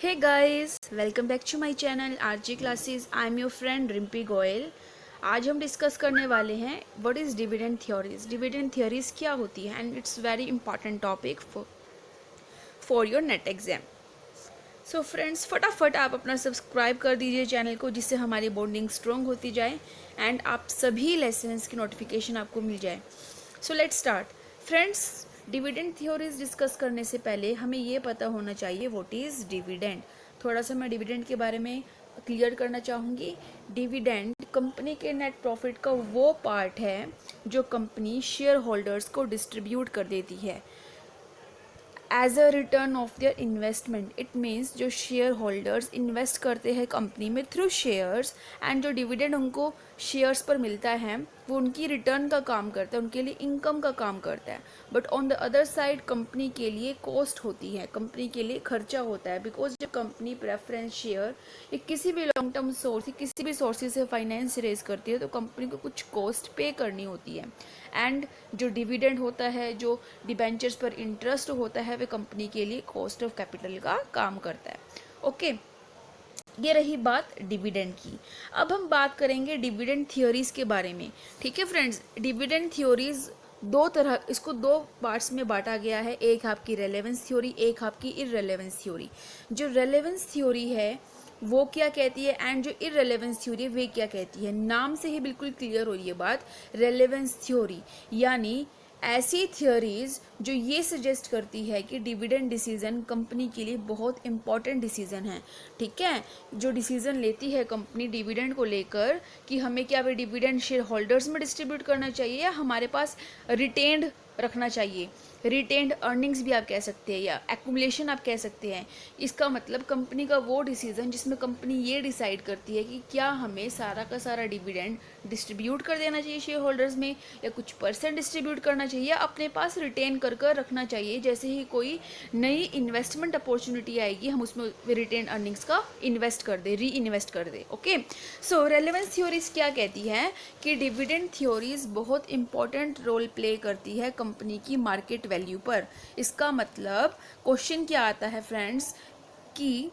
Hey guys, welcome back to my channel RJ Classes. I am your friend Rimpy Goyal. आज हम discuss करने वाले हैं what is dividend theories. Dividend theories क्या होती है and it's very important topic for your net exam. So friends, फटाफट आप अपना सब्सक्राइब कर दीजिए चैनल को, जिससे हमारी बॉन्डिंग स्ट्रॉन्ग होती जाए एंड आप सभी लेसन्स की नोटिफिकेशन आपको मिल जाए. So let's start. Friends, dividend theories discuss करने से पहले हमें ये पता होना चाहिए व्हाट इज़ डिविडेंड. थोड़ा सा मैं डिविडेंड के बारे में क्लियर करना चाहूँगी. डिविडेंड कंपनी के नेट प्रॉफिट का वो पार्ट है जो कंपनी शेयर होल्डर्स को डिस्ट्रीब्यूट कर देती है as a return of their investment. It means जो शेयर होल्डर्स इन्वेस्ट करते हैं कंपनी में थ्रू शेयर्स, एंड जो डिविडेंड उनको शेयर्स पर मिलता है वो उनकी रिटर्न का काम करता है, उनके लिए इनकम का काम करता है. But on the other side company के लिए कॉस्ट होती है, कंपनी के लिए खर्चा होता है. बिकॉज जब कंपनी प्रेफरेंस शेयर या किसी भी लॉन्ग टर्म सोर्स, किसी भी सोर्सेज से फाइनेंस रेज करती है तो कंपनी को कुछ कॉस्ट पे करनी होती है. एंड जो डिविडेंड होता है, जो डिबेंचर्स पर इंटरेस्ट होता है, वे कंपनी के लिए कॉस्ट ऑफ कैपिटल का काम करता है. ओके, ये रही बात डिविडेंड की. अब हम बात करेंगे डिविडेंड थ्योरीज के बारे में. ठीक है फ्रेंड्स, डिविडेंड थ्योरीज इसको दो पार्ट्स में बांटा गया है. एक आपकी रेलेवेंस थ्योरी, एक आपकी इररेलेवेंस थ्योरी. जो रेलेवेंस थ्योरी है वो क्या कहती है एंड जो इररेलेवेंस थ्योरी है वे क्या कहती है. नाम से ही बिल्कुल क्लियर हो रही है बात. रेलेवेंस थ्योरी यानी ऐसी थ्योरीज जो ये सजेस्ट करती है कि डिविडेंड डिसीजन कंपनी के लिए बहुत इंपॉर्टेंट डिसीजन है. ठीक है, जो डिसीजन लेती है कंपनी डिविडेंड को लेकर कि हमें क्या वे डिविडेंड शेयर होल्डर्स में डिस्ट्रीब्यूट करना चाहिए या हमारे पास रिटेन्ड रखना चाहिए. रिटेन्ड अर्निंग्स भी आप कह सकते हैं या एक्यूमुलेशन आप कह सकते हैं. इसका मतलब कंपनी का वो डिसीजन जिसमें कंपनी ये डिसाइड करती है कि क्या हमें सारा का सारा डिविडेंड डिस्ट्रीब्यूट कर देना चाहिए शेयर होल्डर्स में, या कुछ परसेंट डिस्ट्रीब्यूट करना चाहिए, अपने पास रिटेन कर रखना चाहिए. जैसे ही कोई नई इन्वेस्टमेंट अपॉर्चुनिटी आएगी हम उसमें रिटेन अर्निंग्स का इन्वेस्ट कर दे, री इन्वेस्ट कर दे. ओके, सो रेलेवेंस थ्योरीज क्या कहती है कि डिविडेंड थ्योरीज बहुत इंपॉर्टेंट रोल प्ले करती है कंपनी की मार्केट वैल्यू पर. इसका मतलब क्वेश्चन क्या आता है फ्रेंड्स कि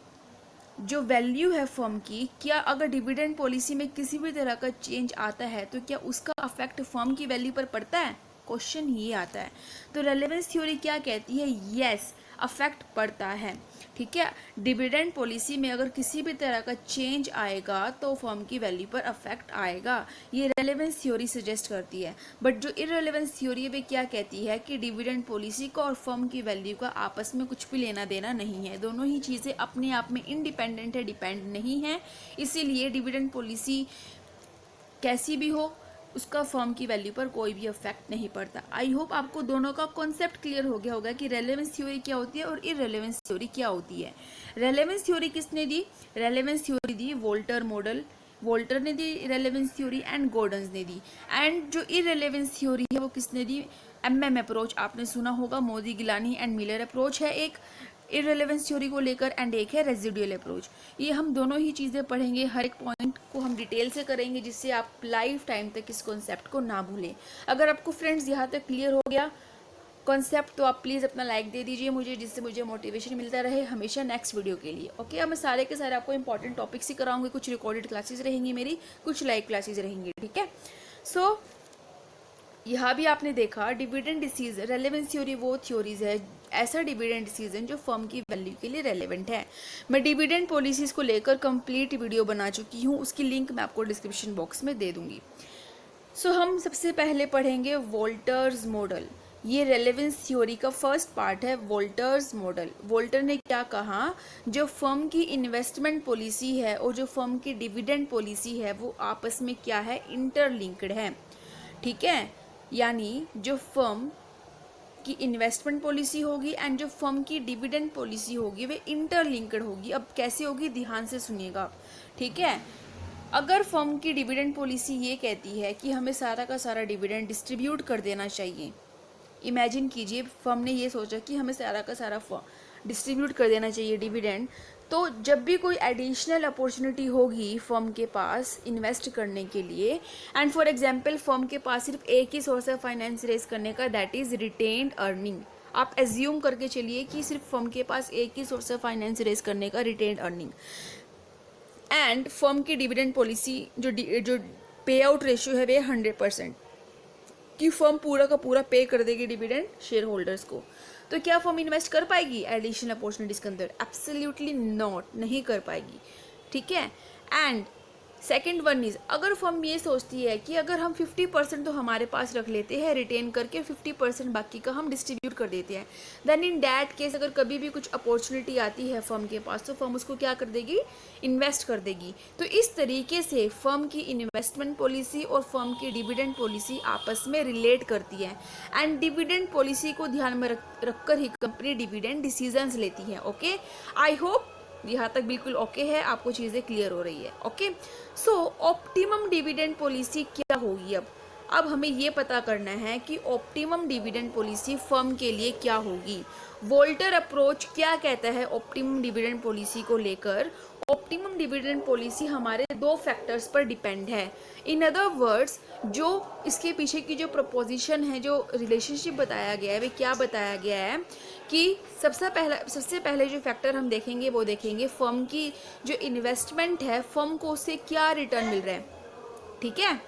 जो वैल्यू है फर्म की, क्या अगर डिविडेंड पॉलिसी में किसी भी तरह का चेंज आता है तो क्या उसका अफेक्ट फर्म की वैल्यू पर पड़ता है. क्वेश्चन ये आता है. तो रेलेवेंस थ्योरी क्या कहती है, यस अफेक्ट पड़ता है. ठीक है, डिविडेंड पॉलिसी में अगर किसी भी तरह का चेंज आएगा तो फर्म की वैल्यू पर अफेक्ट आएगा. ये रेलेवेंस थ्योरी सजेस्ट करती है. बट जो इररेलेवेंस थ्योरी है वे क्या कहती है कि डिविडेंड पॉलिसी का और फर्म की वैल्यू का आपस में कुछ भी लेना देना नहीं है. दोनों ही चीज़ें अपने आप में इंडिपेंडेंट है, डिपेंड नहीं है. इसीलिए डिविडेंड पॉलिसी कैसी भी हो उसका फर्म की वैल्यू पर कोई भी इफेक्ट नहीं पड़ता. आई होप आपको दोनों का कॉन्सेप्ट क्लियर हो गया होगा कि रेलेवेंस थ्योरी क्या होती है और इररेलेवेंस थ्योरी क्या होती है. रेलेवेंस थ्योरी किसने दी? रेलेवेंस थ्योरी दी वोल्टर मॉडल. वोल्टर ने दी रेलेवेंस थ्योरी एंड गॉर्डन्स ने दी. एंड जो इररेलेवेंस थ्योरी है वो किसने दी? MM अप्रोच आपने सुना होगा. Modigliani and Miller approach है एक इररेलेवेंस थ्योरी को लेकर, एंड एक है रेजिडुअल अप्रोच. ये हम दोनों ही चीज़ें पढ़ेंगे, हर एक पॉइंट को हम डिटेल से करेंगे जिससे आप लाइफ टाइम तक इस कॉन्सेप्ट को ना भूलें. अगर आपको फ्रेंड्स यहाँ तक क्लियर हो गया कॉन्सेप्ट तो आप प्लीज़ अपना लाइक दे दीजिए मुझे, जिससे मुझे मोटिवेशन मिलता रहे हमेशा नेक्स्ट वीडियो के लिए. ओके, अब मैं सारे के सारे आपको इंपॉर्टेंट टॉपिक्स ही कराऊंगी. कुछ रिकॉर्डेड क्लासेस रहेंगी मेरी, कुछ लाइव क्लासेस रहेंगी. ठीक है, सो यहाँ भी आपने देखा डिविडेंड डिसीजन रेलेवेंस थ्योरी वो थ्योरीज है, ऐसा डिविडेंड डिसीजन जो फर्म की वैल्यू के लिए रेलेवेंट है. मैं डिविडेंड पॉलिसीज को लेकर कंप्लीट वीडियो बना चुकी हूँ, उसकी लिंक मैं आपको डिस्क्रिप्शन बॉक्स में दे दूंगी. सो हम सबसे पहले पढ़ेंगे वोल्टर्स मॉडल. ये रेलेवेंस थ्योरी का फर्स्ट पार्ट है, वोल्टर्स मॉडल. वोल्टर ने क्या कहा, जो फर्म की इन्वेस्टमेंट पॉलिसी है और जो फर्म की डिविडेंड पॉलिसी है वो आपस में क्या है, इंटरलिंक्ड है. ठीक है, यानी जो फर्म की इन्वेस्टमेंट पॉलिसी होगी एंड जो फर्म की डिविडेंड पॉलिसी होगी वे इंटरलिंक्ड होगी. अब कैसे होगी ध्यान से सुनिएगा आप. ठीक है, अगर फर्म की डिविडेंड पॉलिसी ये कहती है कि हमें सारा का सारा डिविडेंड डिस्ट्रीब्यूट कर देना चाहिए. इमेजिन कीजिए फर्म ने ये सोचा कि हमें सारा का सारा डिस्ट्रीब्यूट कर देना चाहिए डिविडेंड. तो जब भी कोई एडिशनल अपॉर्चुनिटी होगी फर्म के पास इन्वेस्ट करने के लिए, एंड फॉर एग्जांपल फर्म के पास सिर्फ एक ही सोर्स है फाइनेंस रेज करने का, दैट इज़ रिटेन्ड अर्निंग. आप एज्यूम करके चलिए कि सिर्फ फर्म के पास एक ही सोर्स ऑफ फाइनेंस रेज करने का, रिटेन्ड अर्निंग, एंड फर्म की डिविडेंड पॉलिसी जो पे आउट रेशियो है वे 100%, कि फर्म पूरा का पूरा पे कर देगी डिविडेंड शेयर होल्डर्स को। तो क्या फर्म इन्वेस्ट कर पाएगी एडिशनल अपॉर्चुनिटीज के अंदर? एब्सोल्युटली नॉट, नहीं कर पाएगी। ठीक है। एंड सेकेंड वन इज, अगर फर्म ये सोचती है कि अगर हम 50% तो हमारे पास रख लेते हैं रिटेन करके, 50% बाकी का हम डिस्ट्रीब्यूट कर देते हैं, देन इन डैट केस अगर कभी भी कुछ अपॉर्चुनिटी आती है फर्म के पास तो फर्म उसको क्या कर देगी? इन्वेस्ट कर देगी। तो इस तरीके से फर्म की इन्वेस्टमेंट पॉलिसी और फर्म की डिविडेंड पॉलिसी आपस में रिलेट करती है, एंड डिविडेंड पॉलिसी को ध्यान में रखकर ही कंपनी डिविडेंड डिसीजंस लेती है। ओके, आई होप यहाँ तक बिल्कुल ओके है, आपको चीज़ें क्लियर हो रही है। ओके, सो ऑप्टिमम डिविडेंड पॉलिसी क्या होगी? अब हमें ये पता करना है कि ऑप्टिमम डिविडेंड पॉलिसी फर्म के लिए क्या होगी। वोल्टर अप्रोच क्या कहता है ऑप्टिमम डिविडेंड पॉलिसी को लेकर? ऑप्टिमम डिविडेंड पॉलिसी हमारे दो फैक्टर्स पर डिपेंड है। इन अदर वर्ड्स, जो इसके पीछे की जो प्रपोजिशन है, जो रिलेशनशिप बताया गया है, वे क्या बताया गया है कि सबसे पहले जो फैक्टर हम देखेंगे वो देखेंगे फर्म की जो इन्वेस्टमेंट है, फर्म को उससे क्या रिटर्न मिल रहा है। ठीक है,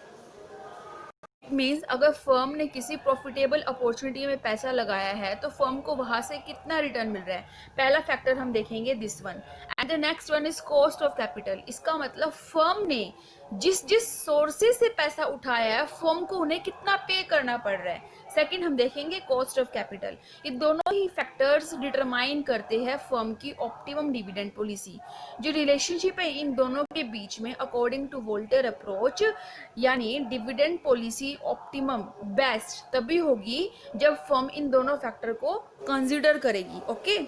मीन्स अगर फर्म ने किसी प्रॉफिटेबल अपॉर्चुनिटी में पैसा लगाया है तो फर्म को वहां से कितना रिटर्न मिल रहा है। पहला फैक्टर हम देखेंगे this one, and the next one is cost of capital. इसका मतलब फर्म ने जिस जिस सोर्सेज से पैसा उठाया है फर्म को उन्हें कितना पे करना पड़ रहा है। सेकंड हम देखेंगे कॉस्ट ऑफ कैपिटल। ये दोनों ही फैक्टर्स डिटरमाइन करते हैं फर्म की ऑप्टिमम डिविडेंड पॉलिसी। जो रिलेशनशिप है इन दोनों के बीच में अकॉर्डिंग टू वोल्टर अप्रोच, यानी डिविडेंड पॉलिसी ऑप्टिमम बेस्ट तभी होगी जब फर्म इन दोनों फैक्टर को कंसीडर करेगी। ओके,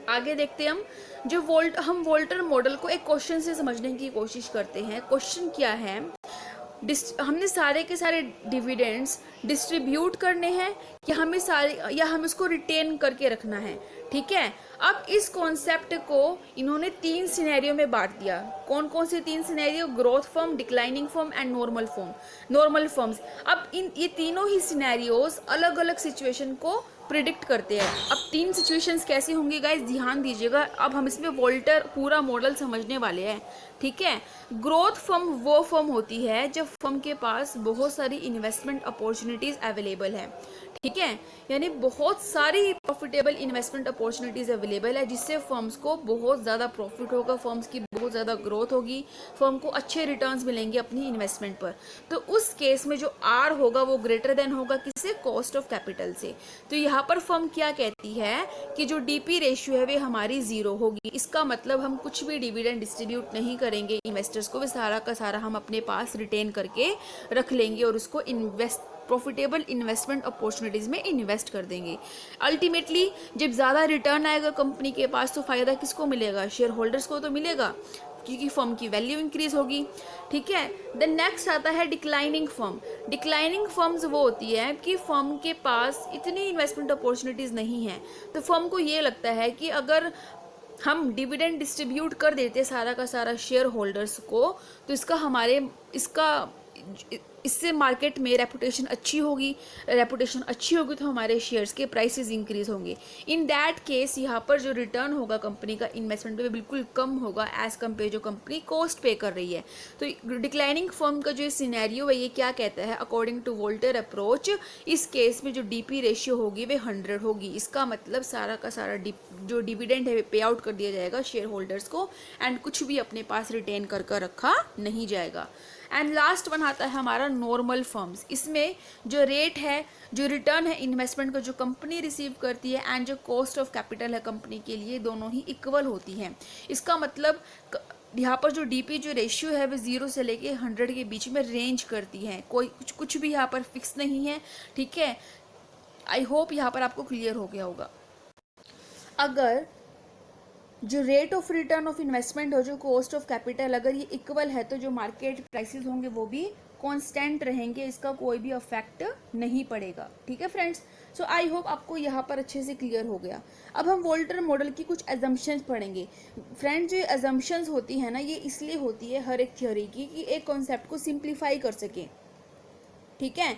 आगे देखते हैं हम वोल्टर मॉडल को एक क्वेश्चन से समझने की कोशिश करते हैं। क्वेश्चन क्या है? हमने सारे के सारे डिविडेंड्स डिस्ट्रीब्यूट करने हैं या हमें उसको रिटेन करके रखना है। ठीक है, अब इस कॉन्सेप्ट को इन्होंने 3 सिनेरियो में बांट दिया। कौन कौन से 3 scenario? Growth firm, declining firm and normal firms. अब ये तीनों ही सिनेरियोज अलग अलग सिचुएशन को प्रिडिक्ट करते हैं। अब 3 सिचुएशंस कैसे होंगी गाइस, ध्यान दीजिएगा। अब हम इसमें वोल्टर पूरा मॉडल समझने वाले हैं। ठीक है, ग्रोथ फर्म वो फर्म होती है जब फर्म के पास बहुत सारी इन्वेस्टमेंट अपॉर्चुनिटीज अवेलेबल है। ठीक है, यानी बहुत सारी प्रॉफिटेबल इन्वेस्टमेंट अपॉर्चुनिटीज अवेलेबल है जिससे फर्म्स को बहुत ज़्यादा प्रॉफिट होगा, फर्म्स की बहुत ज़्यादा ग्रोथ होगी, फर्म को अच्छे रिटर्न्स मिलेंगे अपनी इन्वेस्टमेंट पर। तो उस केस में जो आर होगा वो ग्रेटर देन होगा किससे? कॉस्ट ऑफ कैपिटल से। तो यहाँ पर फर्म क्या कहती है कि जो डीपी रेशियो है वे हमारी 0 होगी। इसका मतलब हम कुछ भी डिविडेंड डिस्ट्रीब्यूट नहीं करेंगे इन्वेस्टर्स को, वे सारा का सारा हम अपने पास रिटेन करके रख लेंगे और उसको प्रॉफिटेबल इन्वेस्टमेंट अपॉर्चुनिटीज में इन्वेस्ट कर देंगे। अल्टीमेटली जब ज़्यादा रिटर्न आएगा कंपनी के पास तो फ़ायदा किसको मिलेगा? शेयर होल्डर्स को तो मिलेगा, क्योंकि फर्म की वैल्यू इंक्रीज होगी। ठीक है, देन नेक्स्ट आता है डिक्लाइनिंग फर्म। डिक्लाइनिंग फर्म्स वो होती है कि फर्म के पास इतनी इन्वेस्टमेंट अपॉर्चुनिटीज़ नहीं है, तो फर्म को ये लगता है कि अगर हम डिविडेंड डिस्ट्रीब्यूट कर देते सारा का सारा शेयर होल्डर्स को तो इससे मार्केट में रेपुटेशन अच्छी होगी तो हमारे शेयर्स के प्राइसेस इंक्रीज होंगे। इन दैट केस यहाँ पर जो रिटर्न होगा कंपनी का इन्वेस्टमेंट पे बिल्कुल कम होगा एज कम्पेयर जो कंपनी कॉस्ट पे कर रही है। तो डिक्लाइनिंग फर्म का जो सिनेरियो है ये क्या कहता है? अकॉर्डिंग टू वोल्टर अप्रोच, इस केस में जो डीपी रेशियो होगी वे 100 होगी। इसका मतलब सारा का सारा जो डिविडेंड है पे आउट कर दिया जाएगा शेयर होल्डर्स को, एंड कुछ भी अपने पास रिटेन कर रखा नहीं जाएगा। एंड लास्ट वन आता है हमारा नॉर्मल फर्म्स। इसमें जो रेट है, जो रिटर्न है इन्वेस्टमेंट का जो कंपनी रिसीव करती है एंड जो कॉस्ट ऑफ कैपिटल है कंपनी के लिए, दोनों ही इक्वल होती हैं। इसका मतलब यहाँ पर जो डीपी जो रेशियो है वो 0 से लेके 100 के बीच में रेंज करती है। कोई कुछ भी यहाँ पर फिक्स नहीं है। ठीक है, आई होप यहाँ पर आपको क्लियर हो गया होगा। अगर जो rate of return of investment हो, जो कॉस्ट ऑफ कैपिटल, अगर ये इक्वल है तो जो मार्केट प्राइसेस होंगे वो भी कांस्टेंट रहेंगे, इसका कोई भी इफेक्ट नहीं पड़ेगा। ठीक है फ्रेंड्स, सो आई होप आपको यहाँ पर अच्छे से क्लियर हो गया। अब हम वोल्टर मॉडल की कुछ एजम्पशंस पढ़ेंगे। फ्रेंड्स, जो एजम्पशंस होती है ना, ये इसलिए होती है हर एक थ्योरी की कि एक कॉन्सेप्ट को सिंप्लीफाई कर सकें। ठीक है,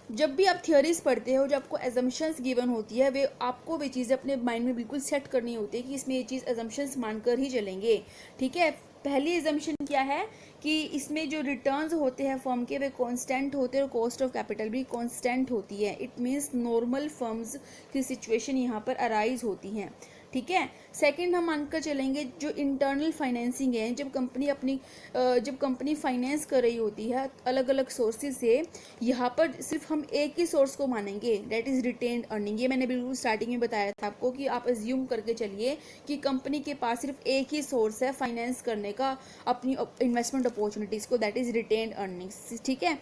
जब भी आप थियोरीज पढ़ते हो, जब आपको एजम्पशंस गिवन होती है, वे आपको वे चीज़ें अपने माइंड में बिल्कुल सेट करनी होती है कि इसमें ये चीज़ एजम्पशंस मानकर ही चलेंगे। ठीक है, पहली एजम्पशन क्या है कि इसमें जो रिटर्न्स होते हैं फर्म के वे कांस्टेंट होते हैं और कॉस्ट ऑफ कैपिटल भी कांस्टेंट होती है। इट मींस नॉर्मल फर्म्स की सिचुएशन यहाँ पर अराइज होती हैं। ठीक है, सेकंड हम मानकर चलेंगे जो इंटरनल फाइनेंसिंग है, जब कंपनी फाइनेंस कर रही होती है अलग अलग सोर्सेज से, यहाँ पर सिर्फ हम एक ही सोर्स को मानेंगे, दैट इज रिटेन्ड अर्निंग। ये मैंने बिल्कुल स्टार्टिंग में बताया था आपको कि आप एज्यूम करके चलिए कि कंपनी के पास सिर्फ एक ही सोर्स है फाइनेंस करने का अपनी इन्वेस्टमेंट अपॉर्चुनिटीज़ को, दैट इज रिटेन्ड अर्निंग्स। ठीक है,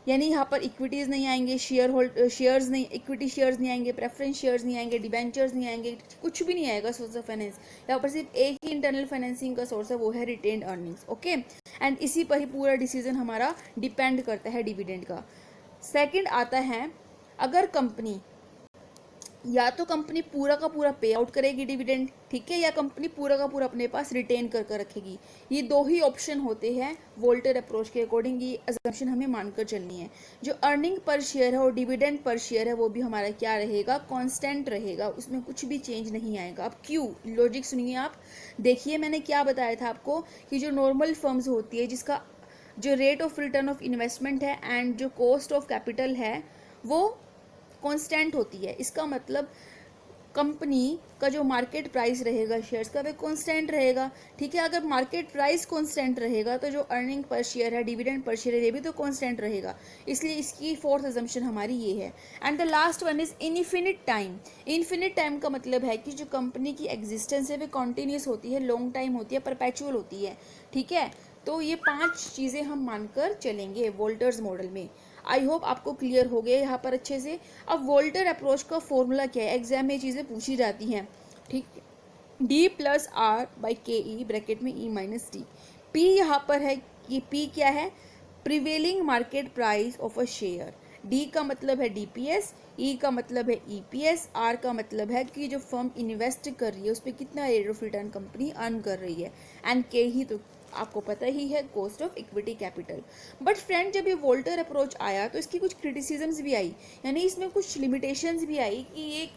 यानी यहाँ पर इक्विटीज़ नहीं आएंगे, शेयर्स नहीं, इक्विटी शेयर्स नहीं आएंगे, प्रेफरेंस शेयर्स नहीं आएंगे, डिबेंचर्स नहीं आएंगे, कुछ भी नहीं आएगा सोर्स ऑफ फाइनेंस। यहाँ पर सिर्फ एक ही इंटरनल फाइनेंसिंग का सोर्स है, वो है रिटेन्ड अर्निंग्स। ओके, एंड इसी पर ही पूरा डिसीजन हमारा डिपेंड करता है डिविडेंड का। सेकंड आता है, अगर कंपनी या तो कंपनी पूरा का पूरा पे आउट करेगी डिविडेंड, ठीक है, या कंपनी पूरा का पूरा अपने पास रिटेन कर कर रखेगी। ये दो ही ऑप्शन होते हैं वोल्टर अप्रोच के अकॉर्डिंग। ये अजम्पशन हमें मानकर चलनी है। जो अर्निंग पर शेयर है और डिविडेंड पर शेयर है वो भी हमारा क्या रहेगा, कांस्टेंट रहेगा, उसमें कुछ भी चेंज नहीं आएगा। अब क्यों, लॉजिक सुनिए आप, देखिए मैंने क्या बताया था आपको कि जो नॉर्मल फर्म्स होती है जिसका जो rate of return of investment है एंड जो कॉस्ट ऑफ कैपिटल है वो कांस्टेंट होती है। इसका मतलब कंपनी का जो मार्केट प्राइस रहेगा शेयर्स का, वे कांस्टेंट रहेगा। ठीक है, अगर मार्केट प्राइस कांस्टेंट रहेगा तो जो अर्निंग पर शेयर है, डिविडेंड पर शेयर है, ये भी तो कांस्टेंट रहेगा। इसलिए इसकी फोर्थ अजम्पशन हमारी ये है। And the last one is infinite time. Infinite time का मतलब है कि जो कंपनी की एग्जिस्टेंस है वे कॉन्टिन्यूस होती है, लॉन्ग टाइम होती है, परपेचुअल होती है। ठीक है, तो ये 5 चीज़ें हम मानकर चलेंगे वोल्टर्स मॉडल में। आई होप आपको क्लियर हो गया यहाँ पर अच्छे से। अब वोल्टर अप्रोच का फॉर्मूला क्या है, एग्जाम में चीज़ें पूछी जाती हैं। ठीक, डी प्लस आर बाई के ई ब्रैकेट में ई माइनस डी। पी यहाँ पर है कि पी क्या है, prevailing market price of a share. D का मतलब है डीपीएस, ई का मतलब है ईपीएस, आर का मतलब है कि जो फर्म इन्वेस्ट कर रही है उस पर कितना rate of return company earn कर रही है, एंड के ही तो आपको पता ही है cost of equity capital. But friend जब ये वोल्टर अप्रोच आया तो इसकी कुछ क्रिटिसिज्म्स भी आई, यानी इसमें कुछ लिमिटेशंस भी आई कि ये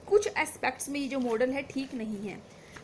कुछ एस्पेक्ट्स में ये जो मॉडल है ठीक नहीं है।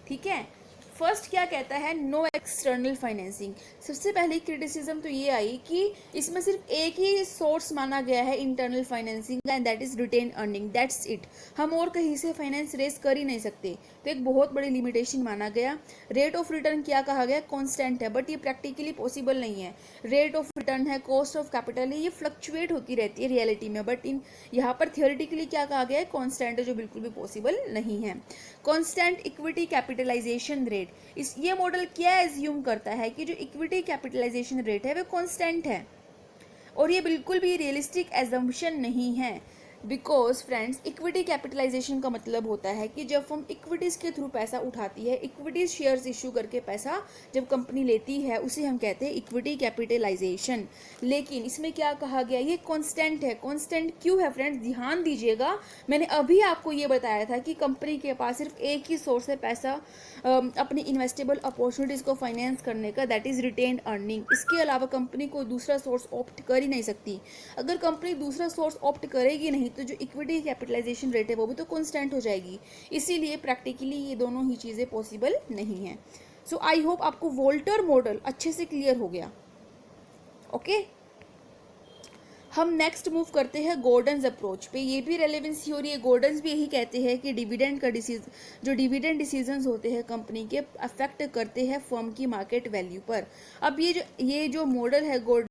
ठीक है, फर्स्ट क्या कहता है, नो एक्सटर्नल फाइनेंसिंग। सबसे पहली क्रिटिसिज्म तो ये आई कि इसमें सिर्फ एक ही सोर्स माना गया है इंटरनल फाइनेंसिंग का, and that is retained earning, that's it. हम और कहीं से फाइनेंस रेस कर ही नहीं सकते, तो एक बहुत बड़ी लिमिटेशन माना गया। रेट ऑफ रिटर्न क्या कहा गया, कॉन्स्टेंट है, बट ये प्रैक्टिकली पॉसिबल नहीं है। रेट ऑफ रिटर्न है, कॉस्ट ऑफ कैपिटल है, ये फ्लक्चुएट होती रहती है रियलिटी में, बट इन यहाँ पर थियोरिटिकली क्या कहा गया है, कॉन्स्टेंट है, जो बिल्कुल भी पॉसिबल नहीं है। कॉन्स्टेंट इक्विटी कैपिटलाइजेशन रेट, इस ये मॉडल क्या एज्यूम करता है कि जो इक्विटी कैपिटलाइजेशन रेट है वो कांस्टेंट है, और ये बिल्कुल भी रियलिस्टिक एजम्पशन नहीं है। बिकॉज फ्रेंड्स, इक्विटी कैपिटलाइजेशन का मतलब होता है कि जब हम इक्विटीज़ के थ्रू पैसा उठाती है, इक्विटीज शेयर्स इशू करके पैसा जब कंपनी लेती है उसे हम कहते हैं इक्विटी कैपिटलाइजेशन। लेकिन इसमें क्या कहा गया, ये कांस्टेंट है। कांस्टेंट क्यों है फ्रेंड्स, ध्यान दीजिएगा, मैंने अभी आपको ये बताया था कि कंपनी के पास सिर्फ एक ही सोर्स है पैसा अपनी इन्वेस्टेबल अपॉर्चुनिटीज़ को फाइनेंस करने का, दैट इज़ रिटेन्ड अर्निंग। इसके अलावा कंपनी को दूसरा सोर्स ऑप्ट कर ही नहीं सकती। अगर कंपनी दूसरा सोर्स ऑप्ट करेगी नहीं तो जो इक्विटी कैपिटलाइजेशन रेट है वो भी तो कांस्टेंट हो जाएगी। इसीलिए प्रैक्टिकली ये दोनों ही चीज़ें पॉसिबल नहीं है। सो आई होप आपको वोल्टर मॉडल अच्छे से क्लियर हो गया। ओके, हम नेक्स्ट मूव करते हैं गॉर्डन्स अप्रोच पे। ये भी रेलेवेंसी हो रही है, गॉर्डन्स भी यही कहते हैं कि डिविडेंड का जो डिविडेंड डिसीजंस होते हैं कंपनी के अफेक्ट करते हैं फर्म की मार्केट वैल्यू पर। अब ये जो मॉडल है